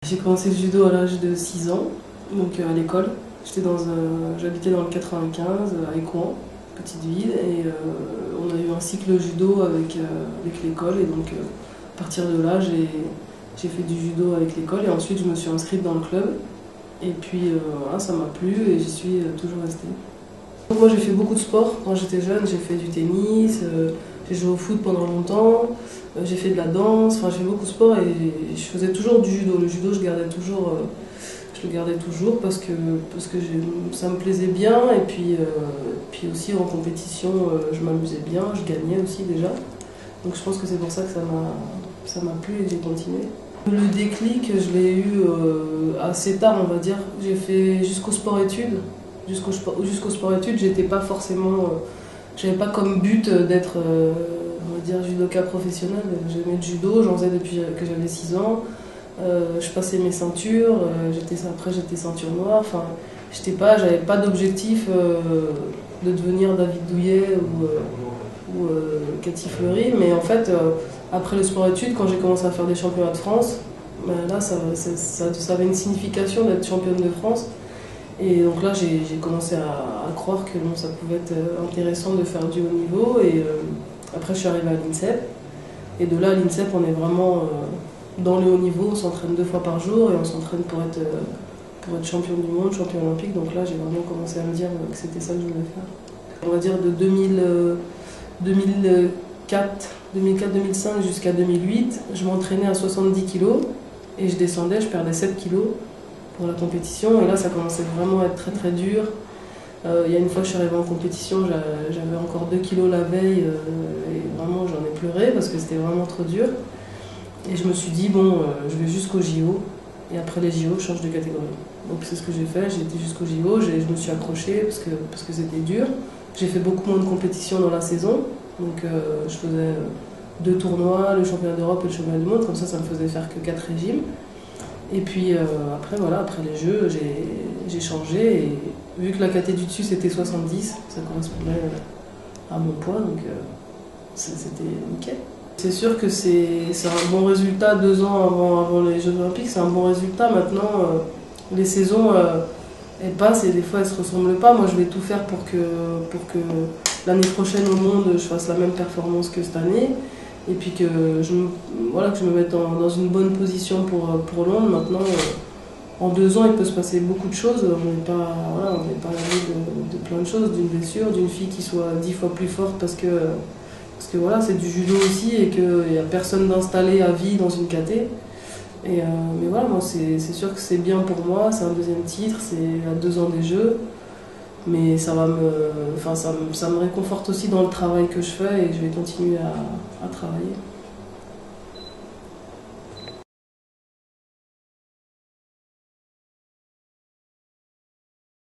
J'ai commencé le judo à l'âge de 6 ans, donc à l'école. J'habitais dans le 95 à Écouen, petite ville, et on a eu un cycle judo avec l'école. Et donc à partir de là, j'ai fait du judo avec l'école et ensuite je me suis inscrite dans le club. Et puis voilà, ça m'a plu et j'y suis toujours restée. Moi j'ai fait beaucoup de sport quand j'étais jeune, j'ai fait du tennis, j'ai joué au foot pendant longtemps, j'ai fait de la danse, enfin j'ai fait beaucoup de sport et je faisais toujours du judo. Le judo je le gardais toujours parce que ça me plaisait bien et puis aussi en compétition je m'amusais bien, je gagnais aussi déjà. Donc je pense que c'est pour ça que ça m'a plu et j'ai continué. Le déclic, je l'ai eu assez tard, on va dire. J'ai fait jusqu'au sport-études. Jusqu'au sport-études, j'étais pas forcément. J'avais pas comme but d'être, on va dire, judoka professionnel. J'aimais le judo, j'en faisais depuis que j'avais 6 ans. Je passais mes ceintures, après j'étais ceinture noire. Enfin, j'avais pas d'objectif de devenir David Douillet ou Cathy Fleury, mais en fait, après le sport-études, quand j'ai commencé à faire des championnats de France, ben là, ça avait une signification d'être championne de France. Et donc là, j'ai commencé à croire que bon, ça pouvait être intéressant de faire du haut niveau. Et après, je suis arrivée à l'INSEP. Et de là, à l'INSEP, on est vraiment dans le haut niveau. On s'entraîne 2 fois par jour et on s'entraîne pour être champion du monde, champion olympique. Donc là, j'ai vraiment commencé à me dire que c'était ça que je voulais faire. On va dire de 2004-2005 jusqu'à 2008, je m'entraînais à 70 kg et je descendais, je perdais 7 kg pour la compétition. Et là, ça commençait vraiment à être très très dur. Il y a une fois, je suis arrivée en compétition, j'avais encore 2 kg la veille et vraiment j'en ai pleuré parce que c'était vraiment trop dur. Et je me suis dit, bon, je vais jusqu'au JO et après les JO, je change de catégorie. Donc c'est ce que j'ai fait, j'ai été jusqu'au JO, je me suis accrochée parce que c'était dur. J'ai fait beaucoup moins de compétitions dans la saison, donc je faisais 2 tournois, le championnat d'Europe et le championnat du monde, comme ça me faisait faire que 4 régimes. Et puis après, voilà, après les Jeux, j'ai changé et vu que la caté du dessus c'était 70, ça correspondait à mon poids, donc c'était nickel. C'est sûr que c'est un bon résultat 2 ans avant les Jeux Olympiques, c'est un bon résultat. Maintenant, les saisons elles passent et des fois elles se ressemblent pas. Moi je vais tout faire pour que l'année prochaine au monde je fasse la même performance que cette année et puis que je me mette dans une bonne position pour Londres. Maintenant, en 2 ans il peut se passer beaucoup de choses. On n'est pas à l'abri de plein de choses, d'une blessure, d'une fille qui soit 10 fois plus forte parce que voilà, c'est du judo aussi et qu'il n'y a personne d'installé à vie dans une caté. Mais voilà, moi c'est sûr que c'est bien pour moi, c'est un 2e titre, c'est à 2 ans des Jeux. Mais ça me réconforte aussi dans le travail que je fais et je vais continuer à travailler.